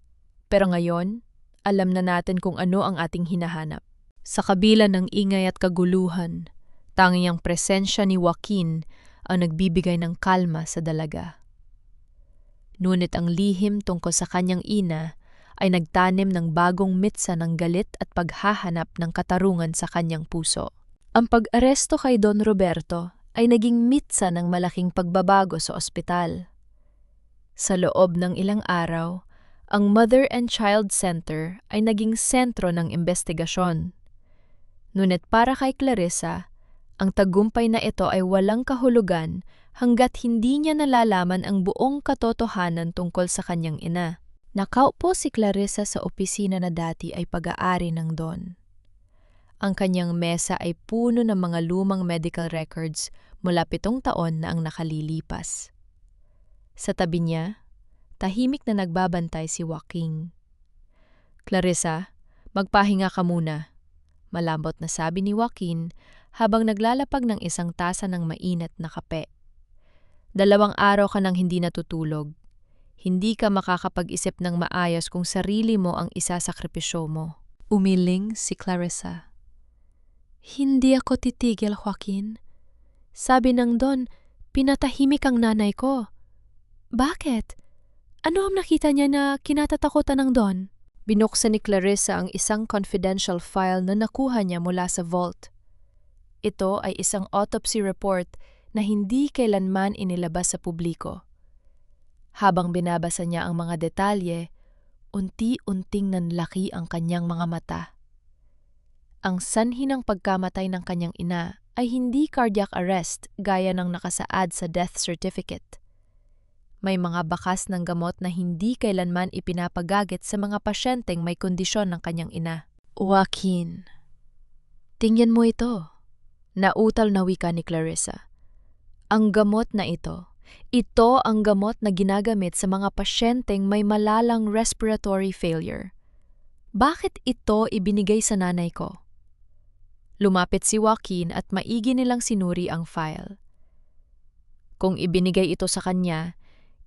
Pero ngayon, alam na natin kung ano ang ating hinahanap." Sa kabila ng ingay at kaguluhan, tanging ang presensya ni Joaquin ang nagbibigay ng kalma sa dalaga. Ngunit ang lihim tungkol sa kanyang ina ay nagtanim ng bagong mitsa ng galit at paghahanap ng katarungan sa kanyang puso. Ang pag-aresto kay Don Roberto ay naging mitsa ng malaking pagbabago sa ospital. Sa loob ng ilang araw, ang Mother and Child Center ay naging sentro ng investigasyon. Ngunit para kay Clarissa, ang tagumpay na ito ay walang kahulugan hanggat hindi niya nalalaman ang buong katotohanan tungkol sa kanyang ina. Nakaupo si Clarissa sa opisina na dati ay pag-aari ng Don. Ang kanyang mesa ay puno ng mga lumang medical records mula 7 taon na ang nakalilipas. Sa tabi niya, tahimik na nagbabantay si Joaquin. "Clarissa, magpahinga ka muna," malambot na sabi ni Joaquin habang naglalapag ng isang tasa ng mainit na kape. "2 araw ka nang hindi natutulog. Hindi ka makakapag-isip ng maayos kung sarili mo ang isasakripisyo mo." Umiling si Clarissa. "Hindi ako titigil, Joaquin. Sabi ng Don, pinatahimik ang nanay ko. Bakit? Ano ang nakita niya na kinatatakutan ng Don?" Binuksan ni Clarissa ang isang confidential file na nakuha niya mula sa vault. Ito ay isang autopsy report na hindi kailanman inilabas sa publiko. Habang binabasa niya ang mga detalye, unti-unting nanlaki ang kanyang mga mata. Ang sanhi ng pagkamatay ng kanyang ina ay hindi cardiac arrest gaya ng nakasaad sa death certificate. May mga bakas ng gamot na hindi kailanman ipinapagaget sa mga pasyenteng may kondisyon ng kanyang ina. "Joaquin, tingnan mo ito," nautal na wika ni Clarissa. "Ang gamot na ito ang gamot na ginagamit sa mga pasyenteng may malalang respiratory failure. Bakit ito ibinigay sa nanay ko?" Lumapit si Joaquin at maigi nilang sinuri ang file. Kung ibinigay ito sa kanya,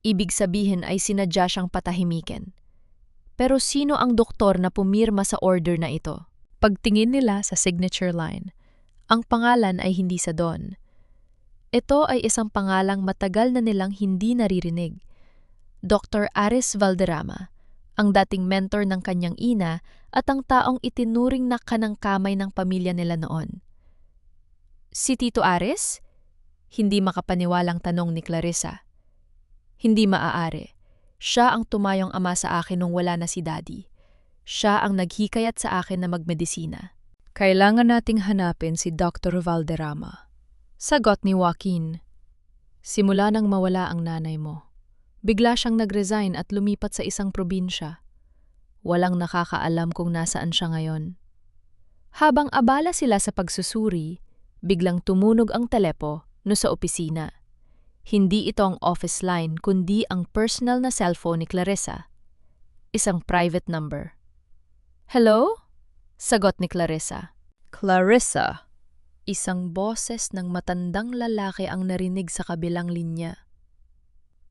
ibig sabihin ay sinadya siyang patahimikin. Pero sino ang doktor na pumirma sa order na ito? Pagtingin nila sa signature line, ang pangalan ay hindi sa Don. Ito ay isang pangalang matagal na nilang hindi naririnig. Dr. Aris Valderrama, ang dating mentor ng kanyang ina at ang taong itinuring na kanang kamay ng pamilya nila noon. "Si Tito Aris?" Hindi makapaniwalang tanong ni Clarissa. "Hindi maaari. Siya ang tumayong ama sa akin nung wala na si Daddy. Siya ang naghikayat sa akin na magmedisina." "Kailangan nating hanapin si Dr. Valderrama," sagot ni Joaquin. "Simula nang mawala ang nanay mo, bigla siyang nag-resign at lumipat sa isang probinsya. Walang nakakaalam kung nasaan siya ngayon." Habang abala sila sa pagsusuri, biglang tumunog ang telepono sa opisina. Hindi ito ang office line kundi ang personal na cellphone ni Clarissa. Isang private number. "Hello?" sagot ni Clarissa. "Clarissa." Isang boses ng matandang lalaki ang narinig sa kabilang linya.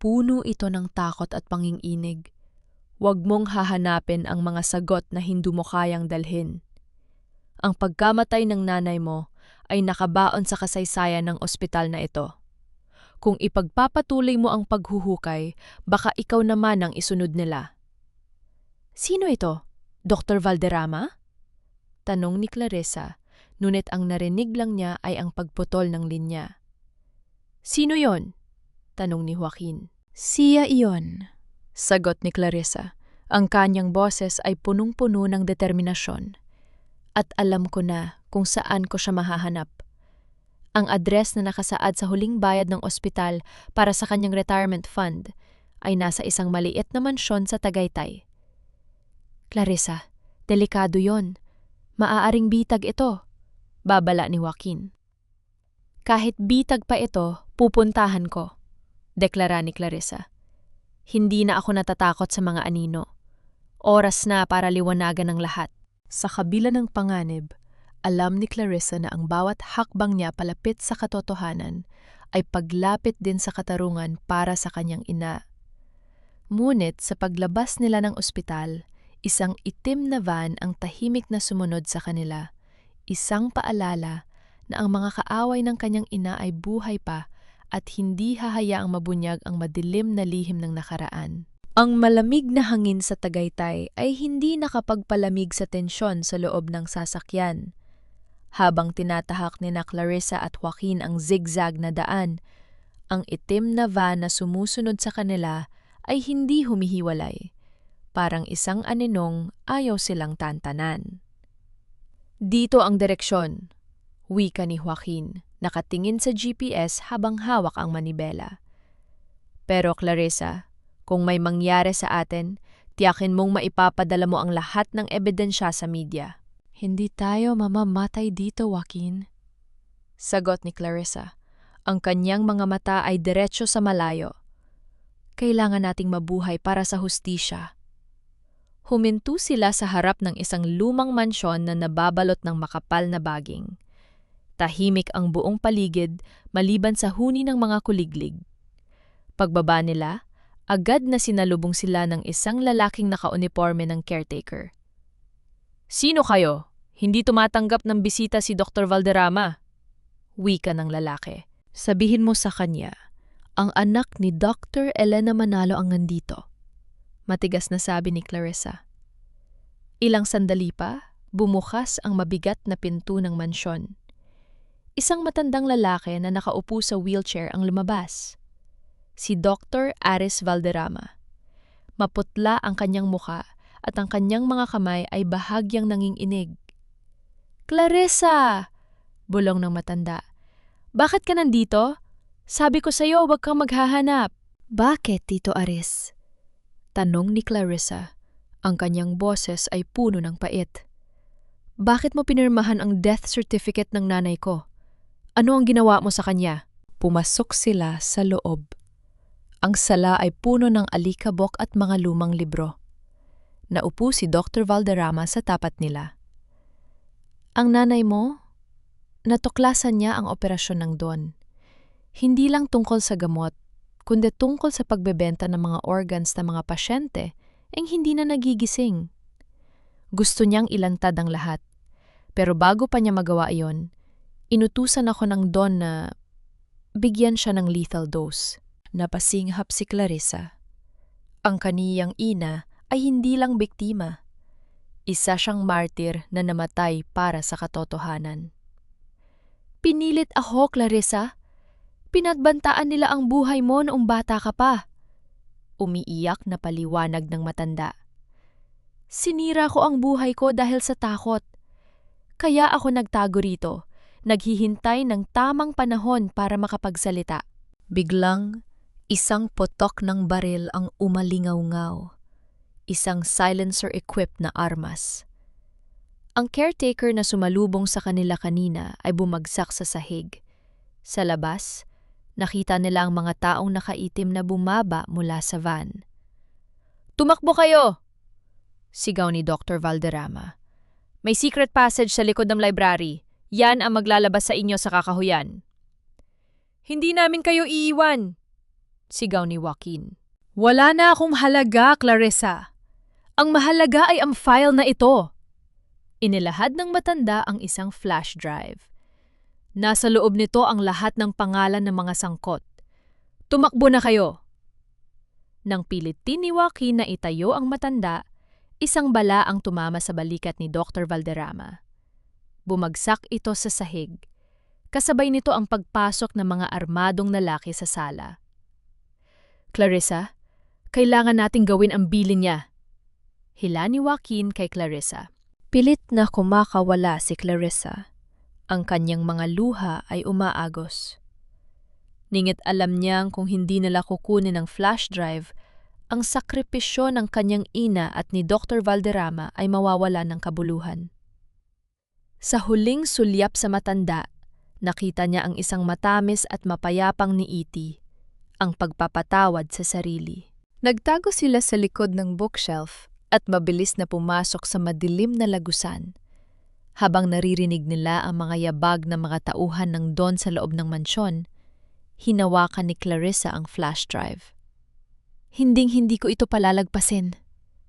Puno ito ng takot at panginginig. "Huwag mong hahanapin ang mga sagot na hindi mo kayang dalhin. Ang pagkamatay ng nanay mo ay nakabaon sa kasaysayan ng ospital na ito. Kung ipagpapatuloy mo ang paghuhukay, baka ikaw naman ang isunod nila." "Sino ito? Dr. Valderrama?" tanong ni Clarissa, ngunit ang narinig lang niya ay ang pagputol ng linya. "Sino yon?" tanong ni Joaquin. "Siya iyon," sagot ni Clarissa. Ang kanyang boses ay punong-puno ng determinasyon. "At alam ko na kung saan ko siya mahahanap. Ang address na nakasaad sa huling bayad ng ospital para sa kanyang retirement fund ay nasa isang maliit na mansyon sa Tagaytay." "Clarissa, delikado yon. Maaaring bitag ito," babala ni Joaquin. "Kahit bitag pa ito, pupuntahan ko," deklara ni Clarissa. "Hindi na ako natatakot sa mga anino. Oras na para liwanagan ng lahat." Sa kabila ng panganib, alam ni Clarissa na ang bawat hakbang niya palapit sa katotohanan ay paglapit din sa katarungan para sa kanyang ina. Ngunit sa paglabas nila ng ospital, isang itim na van ang tahimik na sumunod sa kanila. Isang paalala na ang mga kaaway ng kanyang ina ay buhay pa at hindi hahayaang mabunyag ang madilim na lihim ng nakaraan. Ang malamig na hangin sa Tagaytay ay hindi nakapagpalamig sa tensyon sa loob ng sasakyan. Habang tinatahak ni na Clarissa at Joaquin ang zigzag na daan, ang itim na van na sumusunod sa kanila ay hindi humihiwalay. Parang isang aninong ayaw silang tantanan. Dito ang direksyon, wika ni Joaquin, nakatingin sa GPS habang hawak ang manibela. Pero Clarissa, kung may mangyari sa atin, tiyakin mong maipapadala mo ang lahat ng ebidensya sa media. Hindi tayo mamamatay dito, Joaquin. Sagot ni Clarissa. Ang kanyang mga mata ay diretso sa malayo. Kailangan nating mabuhay para sa hustisya. Huminto sila sa harap ng isang lumang mansyon na nababalot ng makapal na baging. Tahimik ang buong paligid maliban sa huni ng mga kuliglig. Pagbaba nila, agad na sinalubong sila ng isang lalaking nakauniporme ng caretaker. "Sino kayo? Hindi tumatanggap ng bisita si Dr. Valderrama," wika ng lalaki. "Sabihin mo sa kanya, ang anak ni Dr. Elena Manalo ang nandito," matigas na sabi ni Clarissa. Ilang sandali pa, bumukas ang mabigat na pinto ng mansyon. Isang matandang lalaki na nakaupo sa wheelchair ang lumabas. Si Dr. Aris Valderrama. Maputla ang kanyang muka at ang kanyang mga kamay ay bahagyang nanginginig. "Clarissa!" bulong ng matanda. "Bakit ka nandito? Sabi ko sa'yo, huwag kang maghahanap." "Bakit, Tito Aris?" tanong ni Clarissa. Ang kanyang boses ay puno ng pait. "Bakit mo pinirmahan ang death certificate ng nanay ko? Ano ang ginawa mo sa kanya?" Pumasok sila sa loob. Ang sala ay puno ng alikabok at mga lumang libro. Naupo si Dr. Valderrama sa tapat nila. "Ang nanay mo? Natuklasan niya ang operasyon ng Don. Hindi lang tungkol sa gamot, kundi tungkol sa pagbebenta ng mga organs ng mga pasyente ang hindi na nagigising. Gusto niyang ilantad ang lahat. Pero bago pa niya magawa iyon, inutusan ako ng Don na bigyan siya ng lethal dose." Napasinghap si Clarissa. Ang kaniyang ina ay hindi lang biktima. Isa siyang martir na namatay para sa katotohanan. "Pinilit ako, Clarissa. Pinagbantaan nila ang buhay mo noong bata ka pa." Umiiyak na paliwanag ng matanda. "Sinira ko ang buhay ko dahil sa takot. Kaya ako nagtago rito, naghihintay ng tamang panahon para makapagsalita." Biglang, isang putok ng baril ang umalingaw-ngaw. Isang silencer-equipped na armas. Ang caretaker na sumalubong sa kanila kanina ay bumagsak sa sahig. Sa labas, nakita nila ang mga taong nakaitim na bumaba mula sa van. "Tumakbo kayo!" sigaw ni Dr. Valderrama. "May secret passage sa likod ng library. Yan ang maglalabas sa inyo sa kakahuyan." "Hindi namin kayo iiwan!" sigaw ni Joaquin. "Wala na akong halaga, Clarissa. Ang mahalaga ay ang file na ito." Inilahad ng matanda ang isang flash drive. "Nasa loob nito ang lahat ng pangalan ng mga sangkot. Tumakbo na kayo!" Nang pilitin ni Joaquin na itayo ang matanda, isang bala ang tumama sa balikat ni Dr. Valderrama. Bumagsak ito sa sahig. Kasabay nito ang pagpasok ng mga armadong lalaki sa sala. "Clarissa, kailangan nating gawin ang bilin niya," hila ni Joaquin kay Clarissa. Pilit na kumakawala si Clarissa. Ang kanyang mga luha ay umaagos. Ningit alam niyang kung hindi nila kukunin ang flash drive, ang sakripisyo ng kanyang ina at ni Dr. Valderrama ay mawawala ng kabuluhan. Sa huling sulyap sa matanda, nakita niya ang isang matamis at mapayapang ni E.T., ang pagpapatawad sa sarili. Nagtago sila sa likod ng bookshelf at mabilis na pumasok sa madilim na lagusan. Habang naririnig nila ang mga yabag na mga tauhan ng Don sa loob ng mansyon, hinawakan ni Clarissa ang flash drive. "Hinding-hindi ko ito palalagpasin,"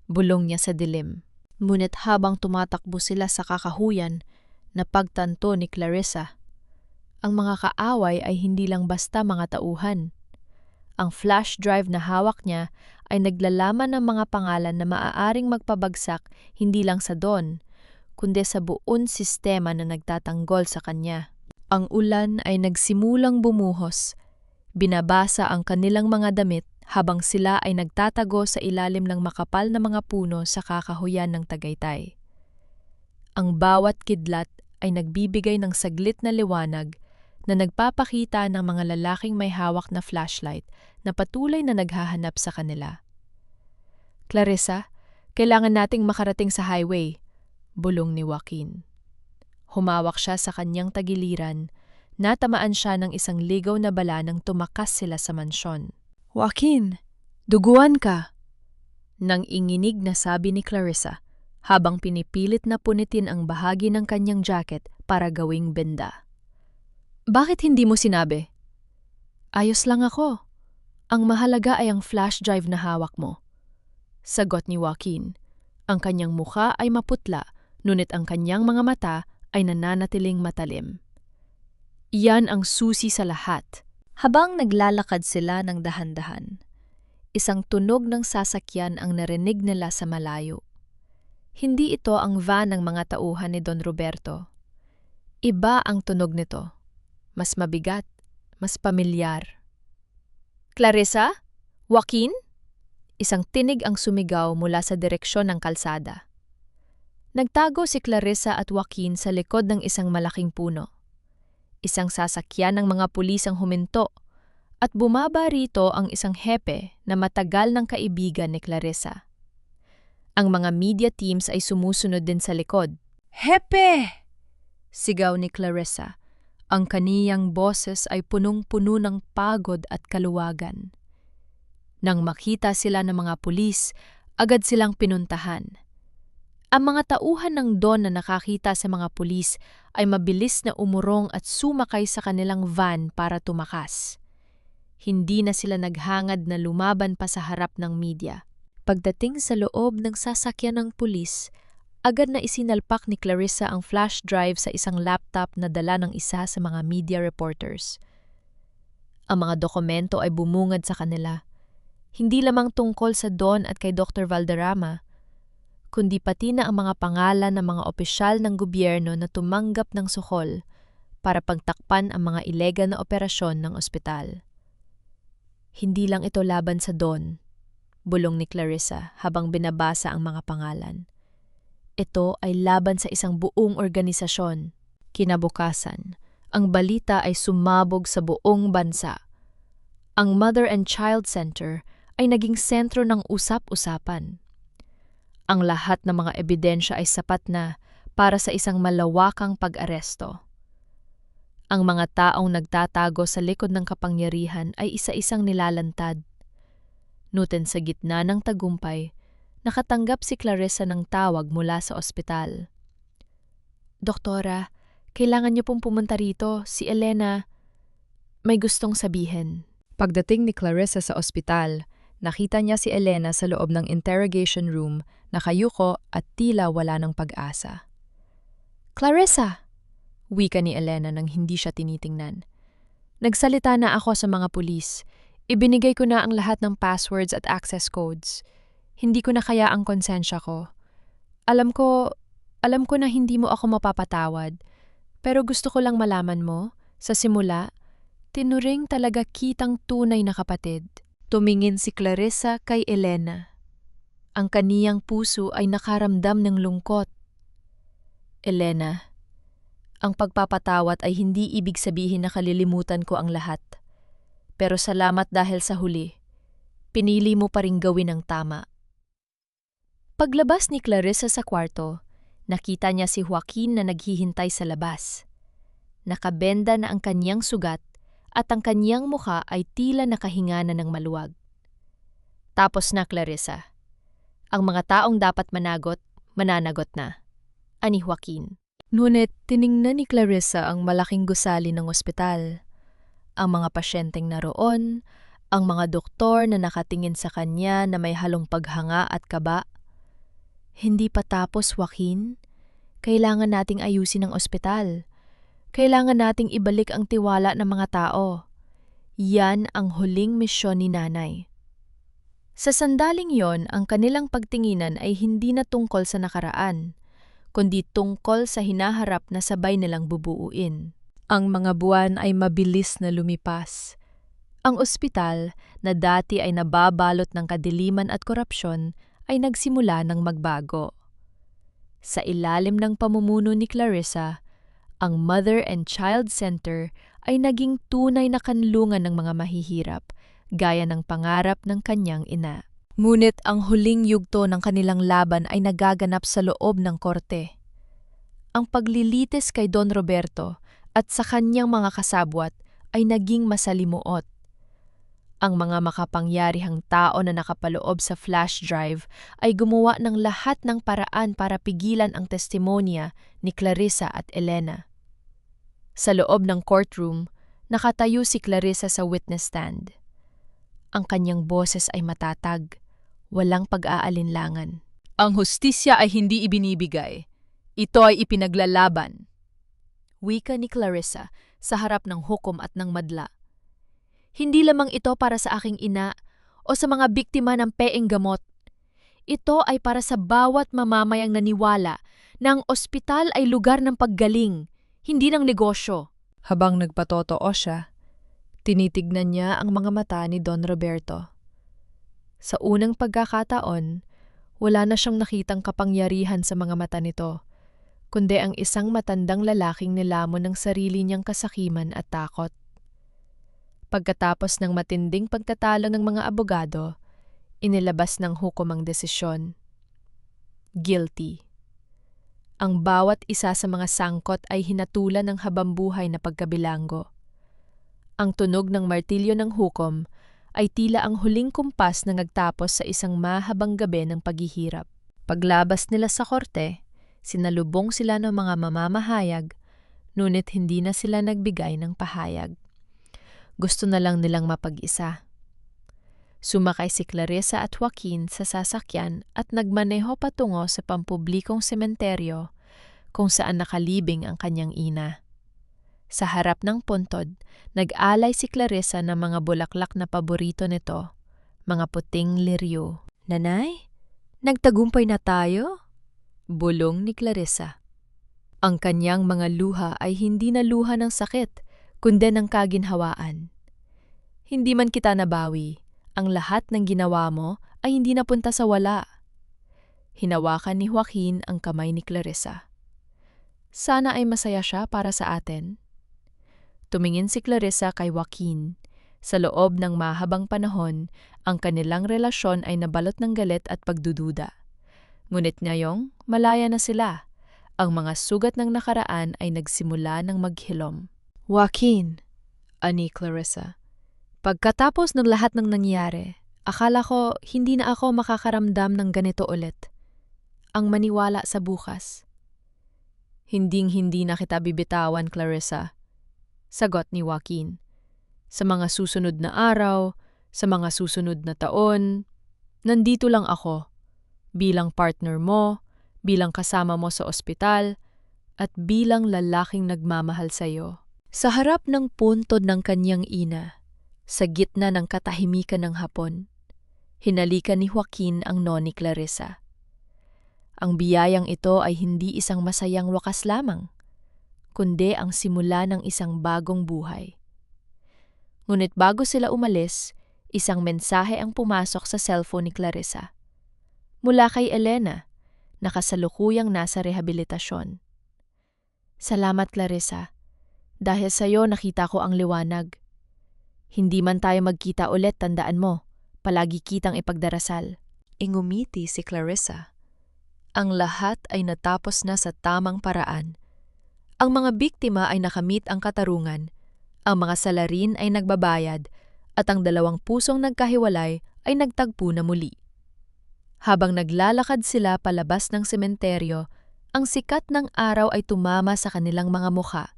bulong niya sa dilim. Ngunit habang tumatakbo sila sa kakahuyan, napagtanto ni Clarissa. Ang mga kaaway ay hindi lang basta mga tauhan. Ang flash drive na hawak niya ay naglalaman ng mga pangalan na maaaring magpabagsak hindi lang sa Don, kundi sa buong sistema na nagtatanggol sa kanya. Ang ulan ay nagsimulang bumuhos. Binabasa ang kanilang mga damit habang sila ay nagtatago sa ilalim ng makapal na mga puno sa kakahuyan ng Tagaytay. Ang bawat kidlat ay nagbibigay ng saglit na liwanag na nagpapakita ng mga lalaking may hawak na flashlight na patuloy na naghahanap sa kanila. "Clarissa, kailangan nating makarating sa highway," bulong ni Joaquin. Humawak siya sa kanyang tagiliran, natamaan siya ng isang ligaw na bala nang tumakas sila sa mansyon. "Joaquin, duguan ka!" Nang inginig na sabi ni Clarissa, habang pinipilit na punitin ang bahagi ng kanyang jacket para gawing benda. "Bakit hindi mo sinabi?" "Ayos lang ako. Ang mahalaga ay ang flash drive na hawak mo," sagot ni Joaquin. Ang kanyang mukha ay maputla, ngunit ang kanyang mga mata ay nananatiling matalim. Iyan ang susi sa lahat. Habang naglalakad sila ng dahan-dahan, isang tunog ng sasakyan ang narinig nila sa malayo. Hindi ito ang van ng mga tauhan ni Don Roberto. Iba ang tunog nito. Mas mabigat, mas pamilyar. "Clarissa? Joaquin?" Isang tinig ang sumigaw mula sa direksyon ng kalsada. Nagtago si Clarissa at Joaquin sa likod ng isang malaking puno. Isang sasakyan ng mga pulis ang huminto at bumaba rito ang isang hepe na matagal ng kaibigan ni Clarissa. Ang mga media teams ay sumusunod din sa likod. "Hepe!" sigaw ni Clarissa. Ang kaniyang boses ay punong-puno ng pagod at kaluwagan. Nang makita sila ng mga pulis, agad silang pinuntahan. Ang mga tauhan ng Don na nakakita sa mga pulis ay mabilis na umurong at sumakay sa kanilang van para tumakas. Hindi na sila naghangad na lumaban pa sa harap ng media. Pagdating sa loob ng sasakyan ng pulis, agad na isinalpak ni Clarissa ang flash drive sa isang laptop na dala ng isa sa mga media reporters. Ang mga dokumento ay bumungad sa kanila. Hindi lamang tungkol sa Don at kay Dr. Valderrama, kundi pati na ang mga pangalan ng mga opisyal ng gobyerno na tumanggap ng suhol para pagtakpan ang mga ilegal na operasyon ng ospital. Hindi lang ito laban sa Don, bulong ni Clarissa habang binabasa ang mga pangalan. Ito ay laban sa isang buong organisasyon. Kinabukasan, ang balita ay sumabog sa buong bansa. Ang Mother and Child Center ay naging sentro ng usap-usapan. Ang lahat ng mga ebidensya ay sapat na para sa isang malawakang pag-aresto. Ang mga taong nagtatago sa likod ng kapangyarihan ay isa-isang nilalantad. Nutin sa gitna ng tagumpay, nakatanggap si Clarissa ng tawag mula sa ospital. "Doktora, kailangan niyo pong pumunta rito. Si Elena may gustong sabihin." Pagdating ni Clarissa sa ospital, nakita niya si Elena sa loob ng interrogation room, nakayuko at tila wala ng pag-asa. "Clarissa!" wika ni Elena nang hindi siya tinitingnan. "Nagsalita na ako sa mga pulis. Ibinigay ko na ang lahat ng passwords at access codes. Hindi ko na kaya ang konsensya ko. Alam ko na hindi mo ako mapapatawad. Pero gusto ko lang malaman mo, sa simula, tinuring talaga kitang tunay na kapatid." Tumingin si Clarissa kay Elena. Ang kaniyang puso ay nakaramdam ng lungkot. "Elena, ang pagpapatawad ay hindi ibig sabihin na kalilimutan ko ang lahat. Pero salamat dahil sa huli, pinili mo pa ring gawin ang tama." Paglabas ni Clarissa sa kwarto, nakita niya si Joaquin na naghihintay sa labas. Nakabenda na ang kanyang sugat at ang kanyang mukha ay tila nakahinga na ng maluwag. "Tapos na, Clarissa. Ang mga taong dapat managot, mananagot na," ani Joaquin. Ngunit tiningnan ni Clarissa ang malaking gusali ng ospital. Ang mga pasyenteng naroon, ang mga doktor na nakatingin sa kanya na may halong paghanga at kaba. "Hindi pa tapos, Joaquin. Kailangan nating ayusin ang ospital. Kailangan nating ibalik ang tiwala ng mga tao. Yan ang huling misyon ni Nanay." Sa sandaling yon, ang kanilang pagtinginan ay hindi na tungkol sa nakaraan, kundi tungkol sa hinaharap na sabay nilang bubuuin. Ang mga buwan ay mabilis na lumipas. Ang ospital, na dati ay nababalot ng kadiliman at korupsyon, ay nagsimula ng magbago. Sa ilalim ng pamumuno ni Clarissa, ang Mother and Child Center ay naging tunay na kanlungan ng mga mahihirap, gaya ng pangarap ng kanyang ina. Ngunit ang huling yugto ng kanilang laban ay nagaganap sa loob ng korte. Ang paglilitis kay Don Roberto at sa kanyang mga kasabwat ay naging masalimuot. Ang mga makapangyarihang tao na nakapaloob sa flash drive ay gumawa ng lahat ng paraan para pigilan ang testimonya ni Clarissa at Elena. Sa loob ng courtroom, nakatayo si Clarissa sa witness stand. Ang kanyang boses ay matatag, walang pag-aalinlangan. Ang hustisya ay hindi ibinibigay. Ito ay ipinaglalaban. Wika ni Clarissa sa harap ng hukom at ng madla. Hindi lamang ito para sa aking ina o sa mga biktima ng peeng gamot. Ito ay para sa bawat mamamayang naniwala na ang ospital ay lugar ng paggaling, hindi ng negosyo. Habang nagpatotoo siya, tinitignan niya ang mga mata ni Don Roberto. Sa unang pagkakataon, wala na siyang nakitang kapangyarihan sa mga mata nito, kundi ang isang matandang lalaking nilamon ng sarili niyang kasakiman at takot. Pagkatapos ng matinding pagtatalo ng mga abogado, inilabas ng hukom ang desisyon. Guilty. Ang bawat isa sa mga sangkot ay hinatulan ng habambuhay na pagkabilanggo. Ang tunog ng martilyo ng hukom ay tila ang huling kumpas na nagtapos sa isang mahabang gabi ng paghihirap. Paglabas nila sa korte, sinalubong sila ng mga mamamahayag, ngunit hindi na sila nagbigay ng pahayag. Gusto na lang nilang mapag-isa. Sumakay si Clarissa at Joaquin sa sasakyan at nagmaneho patungo sa pampublikong sementeryo kung saan nakalibing ang kanyang ina. Sa harap ng puntod, nag-alay si Clarissa ng mga bulaklak na paborito nito, mga puting liryo. "Nanay, nagtagumpay na tayo?" bulong ni Clarissa. Ang kanyang mga luha ay hindi na luha ng sakit, kundi ng kaginhawaan. "Hindi man kita nabawi, ang lahat ng ginawa mo ay hindi napunta sa wala." Hinawakan ni Joaquin ang kamay ni Clarissa. "Sana ay masaya siya para sa atin." Tumingin si Clarissa kay Joaquin. Sa loob ng mahabang panahon, ang kanilang relasyon ay nabalot ng galit at pagdududa. Ngunit ngayong malaya na sila, ang mga sugat ng nakaraan ay nagsimula ng maghilom. "Joaquin," ani Clarissa, "pagkatapos ng lahat ng nangyari, akala ko hindi na ako makakaramdam ng ganito ulit. Ang maniwala sa bukas." "Hinding-hindi na kita bibitawan, Clarissa," sagot ni Joaquin. "Sa mga susunod na araw, sa mga susunod na taon, nandito lang ako, bilang partner mo, bilang kasama mo sa ospital, at bilang lalaking nagmamahal sa iyo." Sa harap ng puntod ng kanyang ina, sa gitna ng katahimikan ng hapon, hinalikan ni Joaquin ang noni Clarissa. Ang biyayang ito ay hindi isang masayang wakas lamang, kundi ang simula ng isang bagong buhay. Ngunit bago sila umalis, isang mensahe ang pumasok sa cellphone ni Clarissa. Mula kay Elena, na kasalukuyang nasa rehabilitasyon. "Salamat, Clarissa. Dahil sa'yo nakita ko ang liwanag. Hindi man tayo magkita ulit, tandaan mo, palagi kitang ipagdarasal." Ingumiti si Clarissa. Ang lahat ay natapos na sa tamang paraan. Ang mga biktima ay nakamit ang katarungan, ang mga salarin ay nagbabayad, at ang dalawang pusong nagkahiwalay ay nagtagpo na muli. Habang naglalakad sila palabas ng sementeryo, ang sikat ng araw ay tumama sa kanilang mga mukha.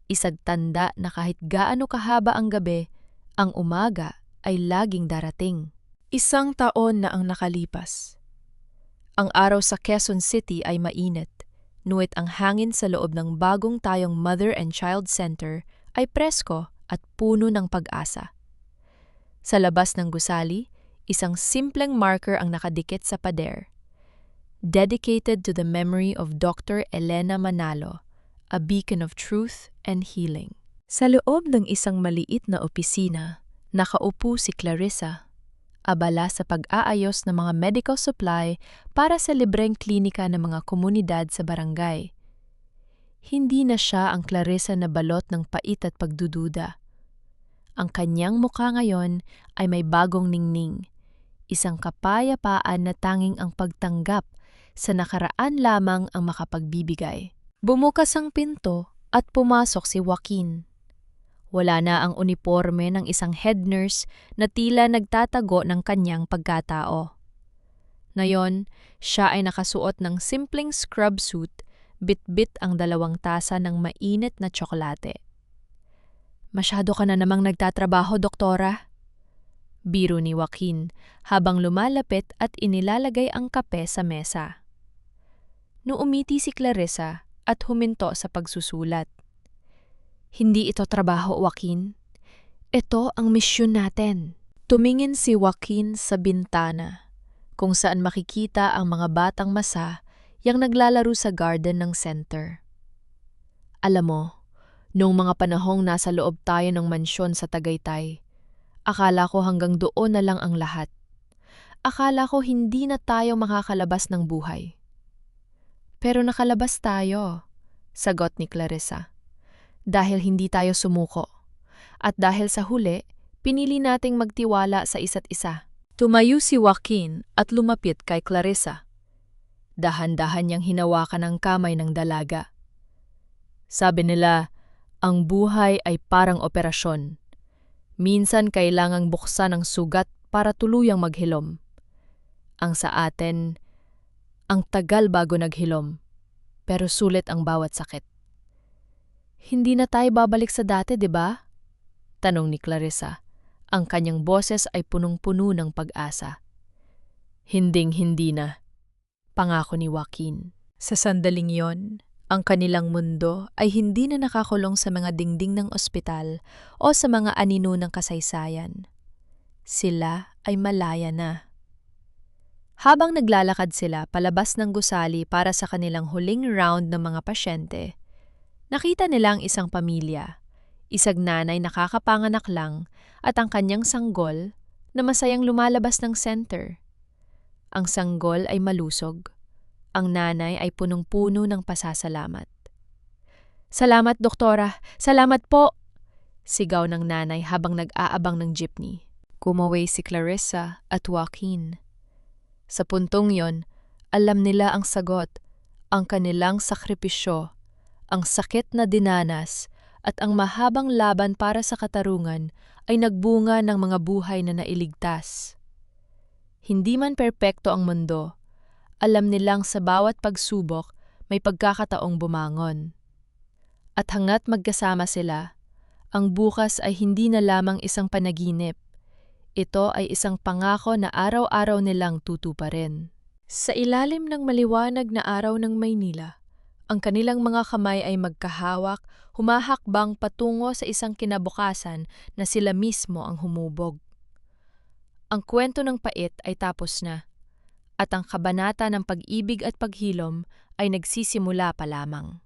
Isang tanda na kahit gaano kahaba ang gabi, ang umaga ay laging darating. 1 taon na ang nakalipas. Ang araw sa Quezon City ay mainit, ngunit ang hangin sa loob ng bagong tayong Mother and Child Center ay presko at puno ng pag-asa. Sa labas ng gusali, isang simpleng marker ang nakadikit sa pader. dedicated to the memory of Dr. Elena Manalo, a beacon of truth and healing. Sa loob ng isang maliit na opisina, nakaupo si Clarissa, abala sa pag-aayos ng mga medical supply para sa libreng klinika ng mga komunidad sa barangay. Hindi na siya ang Clarissa na balot ng pait at pagdududa. Ang kanyang mukha ngayon ay may bagong ningning, isang kapayapaan na tanging ang pagtanggap sa nakaraan lamang ang makapagbibigay. Bumukas ang pinto at pumasok si Joaquin. Wala na ang uniforme ng isang head nurse na tila nagtatago ng kanyang pagkatao. Ngayon, siya ay nakasuot ng simpleng scrub suit, bit-bit ang 2 tasa ng mainit na tsokolate. "Masyado ka na namang nagtatrabaho, doktora," biro ni Joaquin habang lumalapit at inilalagay ang kape sa mesa. Nuumiti si Clarissa at huminto sa pagsusulat. "Hindi ito trabaho, Joaquin. Ito ang misyon natin." Tumingin si Joaquin sa bintana, kung saan makikita ang mga batang masa yang naglalaro sa garden ng center. Alam mo, noong mga panahong nasa loob tayo ng mansyon sa Tagaytay, akala ko hanggang doon na lang ang lahat. Akala ko hindi na tayo makakalabas ng buhay. Pero nakalabas tayo, sagot ni Clarissa. Dahil hindi tayo sumuko. At dahil sa huli, pinili nating magtiwala sa isa't isa. Tumayo si Joaquin at lumapit kay Clarissa. Dahan-dahan niyang hinawakan ang kamay ng dalaga. Sabi nila, ang buhay ay parang operasyon. Minsan kailangang buksan ang sugat para tuluyang maghilom. Ang sa atin, ang tagal bago naghilom, pero sulit ang bawat sakit. "Hindi na tayo babalik sa dati, di ba?" tanong ni Clarissa. Ang kanyang boses ay punong-puno ng pag-asa. "Hinding-hindi na," pangako ni Joaquin. Sa sandaling yon, ang kanilang mundo ay hindi na nakakulong sa mga dingding ng ospital o sa mga anino ng kasaysayan. Sila ay malaya na. Habang naglalakad sila palabas ng gusali para sa kanilang huling round ng mga pasyente, nakita nila ang isang pamilya, isang nanay nakakapanganak lang at ang kanyang sanggol na masayang lumalabas ng center. Ang sanggol ay malusog. Ang nanay ay punong-puno ng pasasalamat. "Salamat, doktora! Salamat po!" sigaw ng nanay habang nag-aabang ng jeepney. Kumaway si Clarissa at Joaquin. Sa puntong yon, alam nila ang sagot, ang kanilang sakripisyo, ang sakit na dinanas, at ang mahabang laban para sa katarungan ay nagbunga ng mga buhay na nailigtas. Hindi man perpekto ang mundo, alam nilang sa bawat pagsubok may pagkakataong bumangon. At hangat magkasama sila, ang bukas ay hindi na lamang isang panaginip. Ito ay isang pangako na araw-araw nilang tutuparin. Sa ilalim ng maliwanag na araw ng Maynila, ang kanilang mga kamay ay magkahawak, humahakbang patungo sa isang kinabukasan na sila mismo ang humubog. Ang kwento ng pait ay tapos na, at ang kabanata ng pag-ibig at paghilom ay nagsisimula pa lamang.